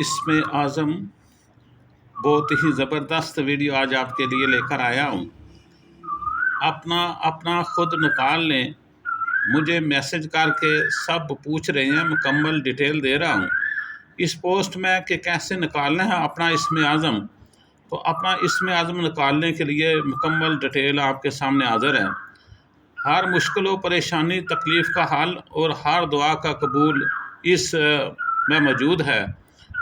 اسم اعظم بہت ہی زبردست ویڈیو آج آپ کے لیے لے کر آیا ہوں۔ اپنا خود نکال لیں، مجھے میسج کر کے سب پوچھ رہے ہیں، مکمل ڈیٹیل دے رہا ہوں اس پوسٹ میں کہ کیسے نکالنا ہے اپنا اسم اعظم۔ تو اپنا اسم اعظم نکالنے کے لیے مکمل ڈیٹیل آپ کے سامنے حاضر ہے۔ ہر مشکل و پریشانی تکلیف کا حل اور ہر دعا کا قبول اس میں موجود ہے۔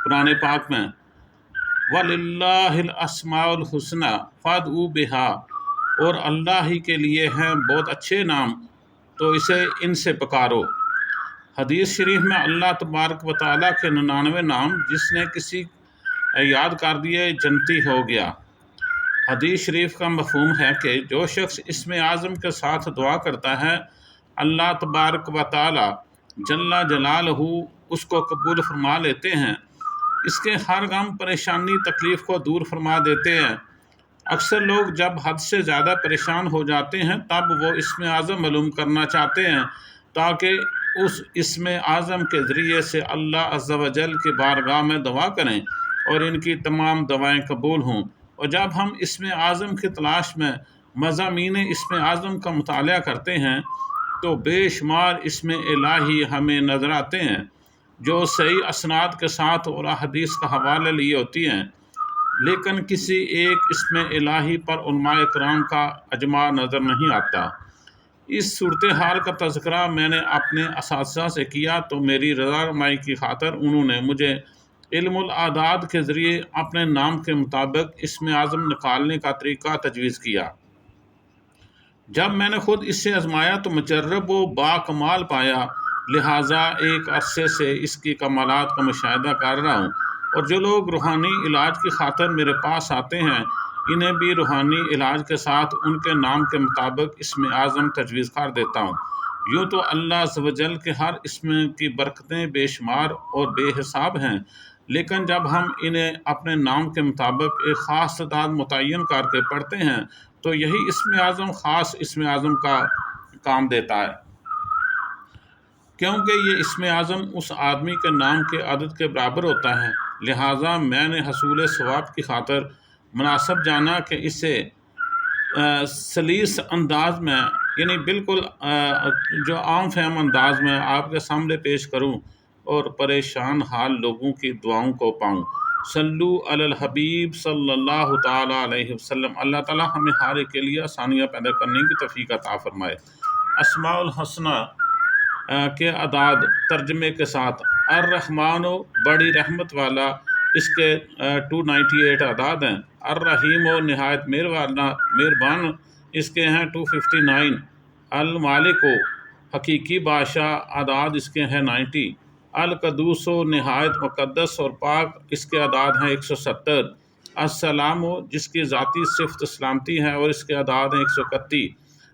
قرآن پاک میں وَلِلَّهِ الْأَسْمَاءُ الْحُسْنَى فَادْعُوهُ بِهَا، اور اللہ ہی کے لیے ہیں بہت اچھے نام، تو ان سے پکارو۔ حدیث شریف میں اللہ تبارک و تعالیٰ کے 99 نام جس نے کسی یاد کر دیے جنتی ہو گیا۔ حدیث شریف کا مفہوم ہے کہ جو شخص اسم اعظم کے ساتھ دعا کرتا ہے، اللہ تبارک و تعالیٰ جل جلالہ اس کو قبول فرما لیتے ہیں، اس کے ہر غم پریشانی تکلیف کو دور فرما دیتے ہیں۔ اکثر لوگ جب حد سے زیادہ پریشان ہو جاتے ہیں تب وہ اسم اعظم معلوم کرنا چاہتے ہیں تاکہ اس اسم اعظم کے ذریعے سے اللہ عز و جل کی بارگاہ میں دعا کریں اور ان کی تمام دعائیں قبول ہوں۔ اور جب ہم اسم اعظم کی تلاش میں مضامین اسم اعظم کا مطالعہ کرتے ہیں تو بے شمار اسم الہی ہمیں نظر آتے ہیں جو صحیح اسناد کے ساتھ اور احادیث کا حوالہ لیے ہوتی ہیں، لیکن کسی ایک اسم الہی پر علماء کرام کا اجماع نظر نہیں آتا۔ اس صورتحال کا تذکرہ میں نے اپنے اساتذہ سے کیا تو میری رضامندی کی خاطر انہوں نے مجھے علم الاعداد کے ذریعے اپنے نام کے مطابق اسم اعظم نکالنے کا طریقہ تجویز کیا۔ جب میں نے خود اس سے آزمایا تو مجرب و باکمال پایا، لہٰذا ایک عرصے سے اس کی کمالات کا مشاہدہ کر رہا ہوں، اور جو لوگ روحانی علاج کی خاطر میرے پاس آتے ہیں انہیں بھی روحانی علاج کے ساتھ ان کے نام کے مطابق اسم اعظم تجویز کر دیتا ہوں۔ یوں تو اللہ عز و جل کے ہر اسم کی برکتیں بے شمار اور بے حساب ہیں، لیکن جب ہم انہیں اپنے نام کے مطابق ایک خاص تعداد متعین کر کے پڑھتے ہیں تو یہی اسم اعظم خاص اسم اعظم کا کام دیتا ہے، کیونکہ یہ اسم اعظم اس آدمی کے نام کے عدد کے برابر ہوتا ہے۔ لہٰذا میں نے حصول ثواب کی خاطر مناسب جانا کہ اسے سلیس انداز میں، یعنی بالکل جو عام فہم انداز میں آپ کے سامنے پیش کروں اور پریشان حال لوگوں کی دعاؤں کو پاؤں۔ صلو علی الحبیب صلی اللہ تعالیٰ علیہ وسلم۔ اللہ تعالیٰ ہمیں ہر ایک کے لیے آسانیاں پیدا کرنے کی توفیق عطا فرمائے۔ اسماء الحسنہ کے اعداد ترجمے کے ساتھ: الرحمن بڑی رحمت والا، اس کے 298 اعداد ہیں۔ الرحیم نہایت مہربان، اس کے ہیں 259۔ المالک حقیقی بادشاہ، اعداد اس کے ہیں 90۔ القدوس نہایت مقدس اور پاک، اس کے اعداد ہیں 170۔ السلام جس کی ذاتی صفت سلامتی ہے اور اس کے اعداد ہیں 131۔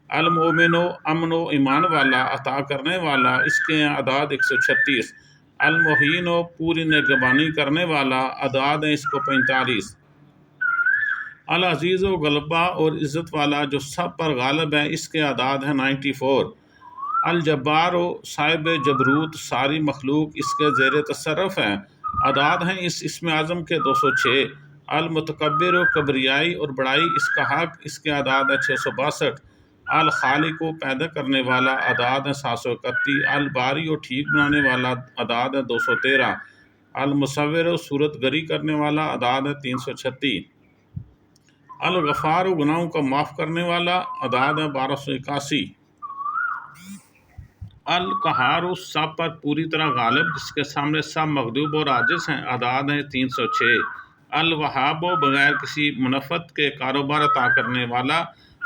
المؤمن امن و ایمان والا، عطا کرنے والا، اس کے اعداد 136۔ المحین پوری نگہبانی کرنے والا، اعداد ہیں اس کو 45۔ العزیز و غلبہ اور عزت والا جو سب پر غالب ہے، اس کے اعداد ہیں 94۔ الجبار صاحب جبروت، ساری مخلوق اس کے زیر تصرف ہے، اعداد ہیں اس اسم اعظم کے 206۔ المتکبر کبریائی اور بڑائی اس کا حق، اس کے اعداد ہیں 662۔ الخالق پیدا کرنے والا، اعداد ہیں 731۔ الباری ٹھیک بنانے والا، اعداد ہیں 213۔ المصور صورت گری کرنے والا، اعداد ہیں 336۔ الغفار گناہوں کو معاف کرنے والا، اعداد ہیں 1281۔ القہار سب پر پوری طرح غالب، جس کے سامنے سب مغلوب اور عاجز ہیں، اعداد ہیں 306۔ الوہاب بغیر کسی منفعت کے کاروبار عطا کرنے والا،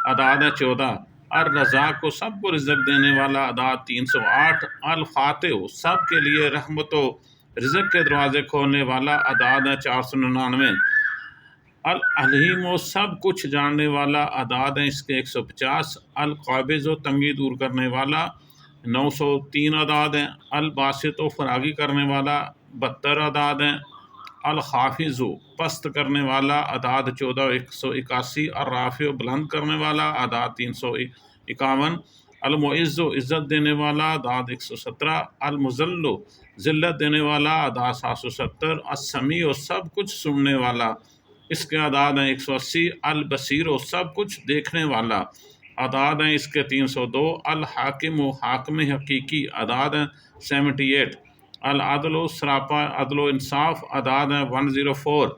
اعداد ہیں 14۔ الرزاق کو سب کو رزق دینے والا، اعداد 308۔ الفاتح سب کے لیے رحمت و رزق کے دروازے کھولنے والا، اعداد ہیں 499۔ العلیم سب کچھ جاننے والا، اعداد ہیں اس کے 150۔ القابض تنگی دور کرنے والا، 903 اعداد ہیں۔ الباسط فراگی کرنے والا، 72 اعداد ہیں۔ الخافض پست کرنے والا، اعداد 14 181۔ الرافع بلند کرنے والا، اعداد 351۔ المعز عزت دینے والا اعداد 117، المذل ذلت دینے والا اعداد 770، السمیع سب کچھ سننے والا اس کے اعداد ہیں 180، البصیر سب کچھ دیکھنے والا اعداد ہیں اس کے 302، الحاکم حاکم حقیقی اعداد ہیں 78، العدل سراپا عدل و انصاف اعداد ہیں 104،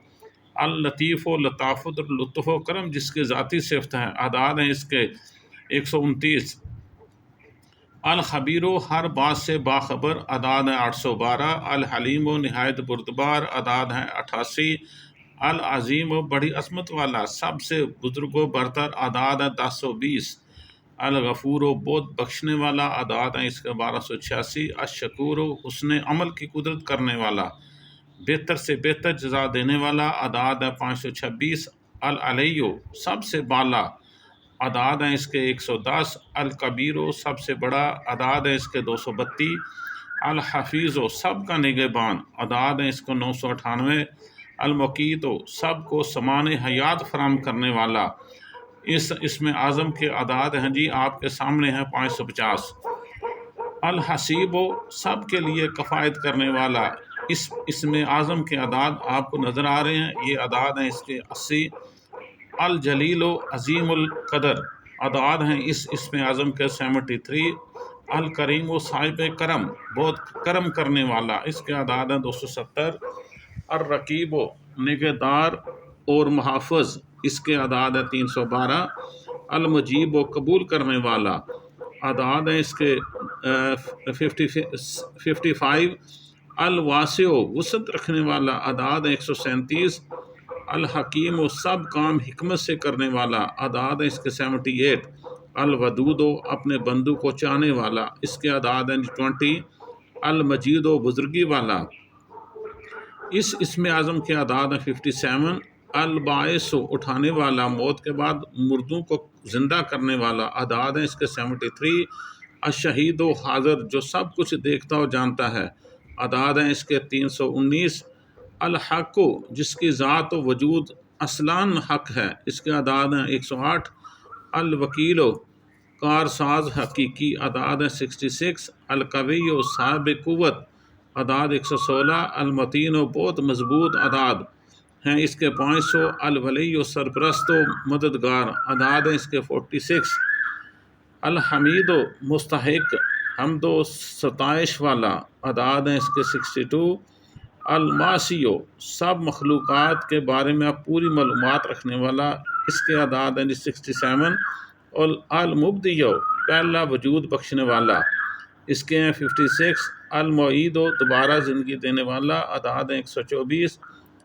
اللطیف و لطافت لطف و کرم جس کے ذاتی صفت ہیں اعداد ہیں اس کے 129، الخبیر و ہر بات سے باخبر اعداد ہیں 812، الحلیم و نہایت بردبار اعداد ہیں 88، العظیم و بڑی عظمت والا سب سے بزرگ و برتر اعداد ہیں 1020، الغفور و بہت بخشنے والا اعداد ہیں اس کے 1286، الشکور و حسن عمل کی قدرت کرنے والا بہتر سے بہتر جزا دینے والا اعداد ہے 526، العلی سب سے بالا اعداد ہیں اس کے 110، الکبیر سب سے بڑا اعداد ہیں اس کے 232، الحفیظ سب کا نگہبان اعداد ہیں اس کو 998، المقیت سب کو سامان حیات فراہم کرنے والا اس اسم اعظم کے اعداد ہیں جی آپ کے سامنے ہیں 550، الحسیب سب کے لیے کفایت کرنے والا اس اسم اعظم کے اعداد آپ کو نظر آ رہے ہیں، یہ اعداد ہیں اس کے 80، الجلیل عظیم القدر اعداد ہیں اس اسم اعظم کے 73، الکریم و صاحب کرم بہت کرم کرنے والا اس کے اعداد ہیں 270، الرقیب نگہدار اور محافظ اس کے اعداد ہیں 312، المجیب و قبول کرنے والا اعداد ہیں اس کے 55، الواسع وسعت رکھنے والا اعداد ہیں 137، الحکیم و سب کام حکمت سے کرنے والا اعداد ہیں اس کے 78، الودود اپنے بندو کو چاہنے والا اس کے اعداد ہیں 20، المجید و بزرگی والا اس اسم اعظم کے اعداد ہیں 57، الباعث اٹھانے والا موت کے بعد مردوں کو زندہ کرنے والا اعداد ہیں اس کے 73، الشہید و حاضر جو سب کچھ دیکھتا و جانتا ہے اعداد ہیں اس کے 319، الحق جس کی ذات و وجود اصلاً حق ہے اس کے اعداد ہیں 108، الوکیل کارساز حقیقی اعداد ہیں 66، القوی و صاحب قوت اعداد 116، المتین و بہت مضبوط اعداد ہیں اس کے 500، الولی و سرپرست و مددگار اعداد ہیں اس کے 46، الحمید و مستحق حمد و ستائش والا اعداد ہیں اس کے 62، الماسی سب مخلوقات کے بارے میں پوری معلومات رکھنے والا اس کے اعداد ہیں 67، اور المبدی پہلا وجود بخشنے والا اس کے ہیں 56، المعید دوبارہ زندگی دینے والا اعداد ہیں 124،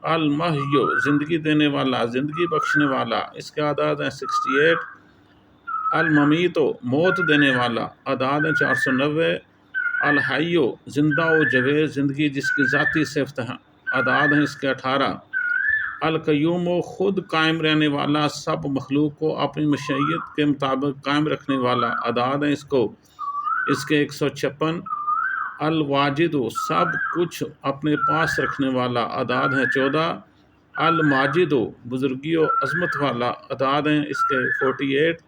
المحی زندگی دینے والا زندگی بخشنے والا اس کے اعداد ہیں 68، الممیت موت دینے والا اعداد ہیں 490، الحی زندہ و جاوید زندگی جس کی ذاتی صفت ہیں اعداد ہیں اس کے 18، القیوم خود قائم رہنے والا سب مخلوق کو اپنی مشیت کے مطابق قائم رکھنے والا اعداد ہیں اس کے 156، الواجد سب کچھ اپنے پاس رکھنے والا اعداد ہیں 14، الماجد بزرگی و عظمت والا اعداد ہیں اس کے 48،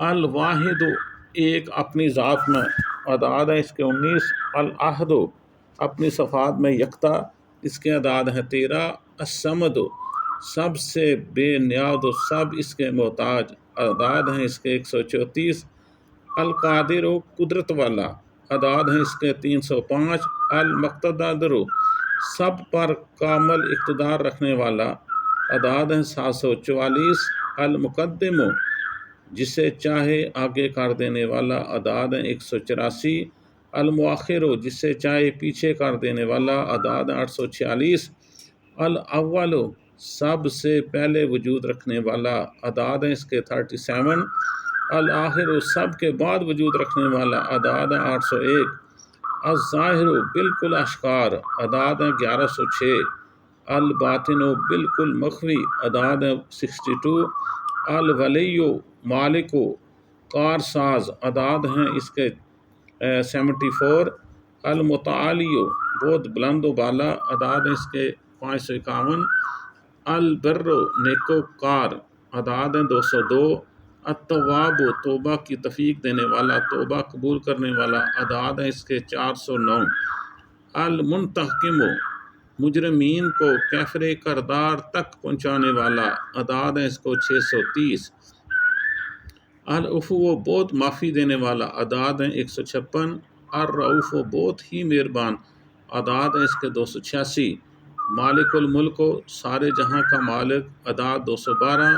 الواحد ایک اپنی ذات میں اعداد ہیں اس کے 19، الاحد اپنی صفات میں یکتا اس کے اعداد ہیں 13، الصمد سب سے بے نیاز و سب اس کے محتاج اعداد ہیں اس کے 134، القادر قدرت والا اعداد ہیں اس کے 305، المقتدر سب پر کامل اقتدار رکھنے والا اعداد ہیں 744، المقدم جسے چاہے آگے کر دینے والا اعداد ہیں 184، المؤخر جسے چاہے پیچھے کر دینے والا اعداد ہیں 846، الاول سب سے پہلے وجود رکھنے والا اعداد ہیں اس کے 37، الآخر سب کے بعد وجود رکھنے والا اعداد ہیں 801، الظاہر بالکل اشکار اعداد ہیں 1106، الباطن بالکل مخفی اعداد ہیں 62، الولی مالک کارساز اعداد ہیں اس کے 74، المتعالی بہت بلند و بالا اعداد ہیں اس کے 551، البر نیکوکار اعداد ہیں 202، التواب توبہ کی توفیق دینے والا، توبہ قبول کرنے والا، اعداد ہیں اس کے 409۔ المنتقم مجرمین کو کیفر کردار تک پہنچانے والا، اعداد ہیں اس کو 630۔ العفو بہت معافی دینے والا، اعداد ہیں 156۔ الرؤوف بہت ہی مہربان، اعداد ہیں اس کے 286۔ مالک الملک سارے جہاں کا مالک، اعداد 212۔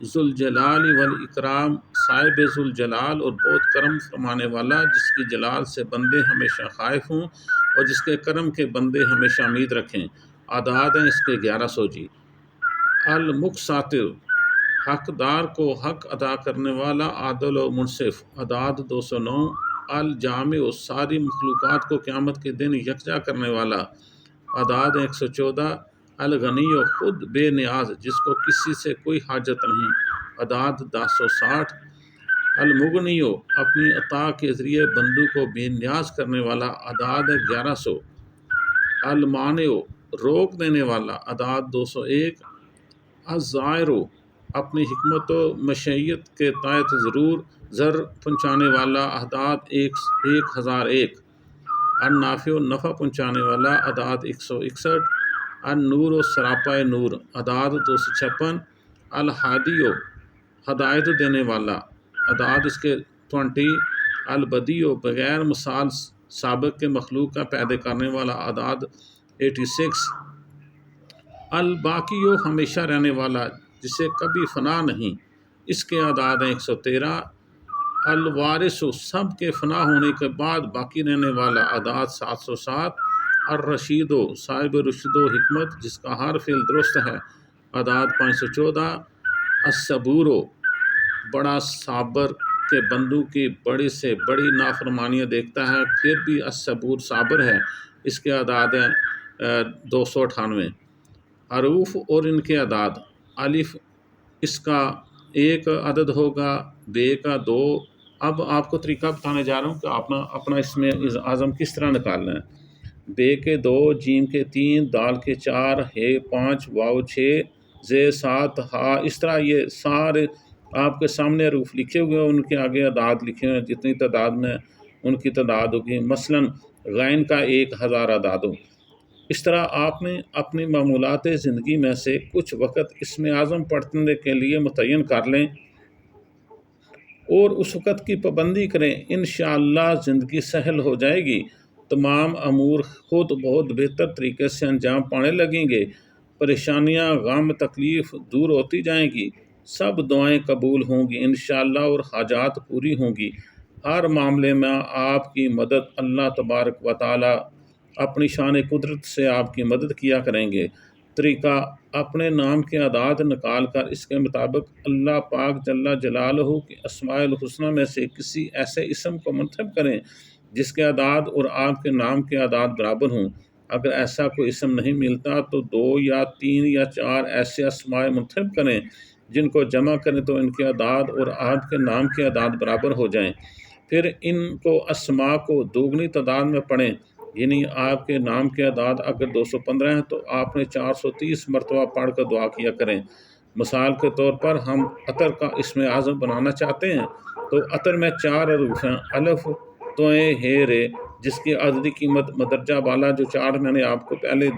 ذوالجلال والاکرام صاحب ذوالجلال اور بہت کرم فرمانے والا، جس کی جلال سے بندے ہمیشہ خائف ہوں اور جس کے کرم کے بندے ہمیشہ امید رکھیں، اعداد ہیں اس کے 1100 جی۔ المقسط حقدار کو حق ادا کرنے والا، عادل و منصف، اعداد 209۔ الجامع ساری مخلوقات کو قیامت کے دن یکجا کرنے والا، اعداد 114۔ الغنی خود بے نیاز، جس کو کسی سے کوئی حاجت نہیں، اعداد 1060۔ المغنی اپنی عطا کے ذریعے بندوں کو بے نیاز کرنے والا، اعداد 1100۔ المانع روک دینے والا، اعداد 201۔ الظاہر اپنی حکمت و مشیت کے تحت ضرور زر پہنچانے والا، اعداد 1001۔ النافع نفع پہنچانے والا، اعداد 161۔ النور سراپا نور، اعداد 256۔ الہادی ہدایت دینے والا، اعداد اس کے 20۔ البدی بغیر مثال سابق کے مخلوق کا پیدا کرنے والا، اعداد 86۔ الباقی ہمیشہ رہنے والا، جسے کبھی فنا نہیں، اس کے اعداد ہیں 113۔ الوارث سب کے فنا ہونے کے بعد باقی رہنے والا، اعداد 707۔ الرشید صاحب رشد و حکمت، جس کا ہر فعل درست ہے، اعداد 514۔ الصبور بڑا صابر کے بندوں کی بڑی سے بڑی نافرمانیاں دیکھتا ہے، پھر بھی الصبور صابر ہے، اس کے اعداد ہیں 298۔ حروف اور ان کے اعداد، الف اس کا 1 عدد ہوگا، بے کا 2۔ اب آپ کو طریقہ بتانے جا رہا ہوں کہ اپنا اس میں اعظم کس طرح نکالنا ہے۔ بے کے 2، جیم کے 3، دال کے 4، ہے 5، واو 6، زے 7، ہا، اس طرح یہ سارے آپ کے سامنے حروف لکھے ہوئے ہیں، ان کے آگے اعداد لکھے ہوئے ہیں، جتنی تعداد میں ان کی تعداد ہوگی۔ مثلا غین کا 1000 اعداد ہو۔ اس طرح آپ نے اپنی معمولات زندگی میں سے کچھ وقت اسم اعظم پڑھنے کے لیے متعین کر لیں اور اس وقت کی پابندی کریں، انشاءاللہ زندگی سہل ہو جائے گی، تمام امور خود بہت بہتر طریقے سے انجام پانے لگیں گے، پریشانیاں، غم، تکلیف دور ہوتی جائیں گی، سب دعائیں قبول ہوں گی انشاءاللہ اور حاجات پوری ہوں گی۔ ہر معاملے میں آپ کی مدد اللہ تبارک و تعالی اپنی شان قدرت سے آپ کی مدد کیا کریں گے۔ طریقہ، اپنے نام کے اعداد نکال کر اس کے مطابق اللہ پاک جل جلالہ کے اسماء الحسنی میں سے کسی ایسے اسم کو منتخب کریں جس کے اعداد اور آپ کے نام کے اعداد برابر ہوں۔ اگر ایسا کوئی اسم نہیں ملتا تو 2 یا 3 یا 4 ایسے اسماء منتخب کریں جن کو جمع کریں تو ان کے اعداد اور آپ کے نام کے اعداد برابر ہو جائیں، پھر ان کو اسماء کو دوگنی تعداد میں پڑھیں، یعنی آپ کے نام کے اعداد اگر 215 ہیں تو آپ نے 430 مرتبہ پڑھ کر دعا کیا کریں۔ مثال کے طور پر ہم عطر کا اسم اعظم بنانا چاہتے ہیں تو عطر میں 4 حروف ہیں، الف، توئیں، ہے، رے، جس کی عددی قیمت مدرجہ بالا جو 4 میں نے آپ کو پہلے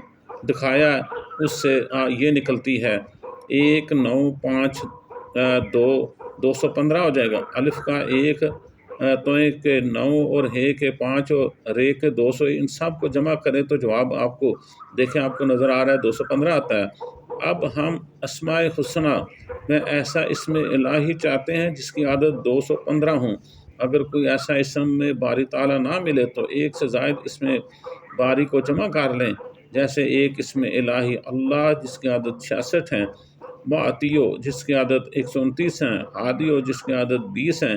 دکھایا ہے اس سے یہ نکلتی ہے 1، 9، 5، 2، 215 ہو جائے گا۔ الف کا 1، توئیں کے 9 اور ہے کے 5 اور رے کے 200، ان سب کو جمع کریں تو جواب آپ کو دیکھیں، آپ کو نظر آ رہا ہے 215 آتا ہے۔ اب ہم اسماء حسنہ میں ایسا اسم الہی چاہتے ہیں جس کی عدد 215 ہوں۔ اگر کوئی ایسا اسم میں باری تعالیٰ نہ ملے تو ایک سے زائد اسم باری کو جمع کر لیں، جیسے ایک اسم الہی اللہ جس کی عدد 66 ہیں، معطیو جس کی عدد 129 ہیں، ہادیو جس کی عدد 20 ہیں۔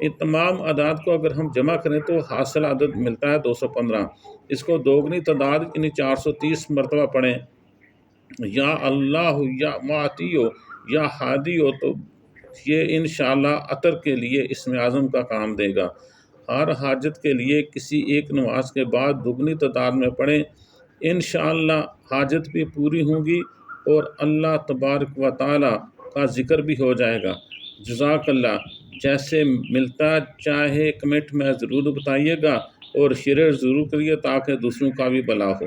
ان تمام اعداد کو اگر ہم جمع کریں تو حاصل عدد ملتا ہے 215۔ اس کو دوگنی تعداد یعنی 430 مرتبہ پڑھیں، یا اللہ، یا معطیو، یا ہادیو، تو یہ انشاءاللہ عطر کے لیے اسم اعظم کا کام دے گا۔ ہر حاجت کے لیے کسی ایک نماز کے بعد دگنی تعداد میں پڑھیں، انشاءاللہ حاجت بھی پوری ہوں گی اور اللہ تبارک و تعالی کا ذکر بھی ہو جائے گا۔ جزاک اللہ. جیسے ملتا چاہے کمنٹ میں ضرور بتائیے گا اور شیئر ضرور کریے تاکہ دوسروں کا بھی بھلا ہو.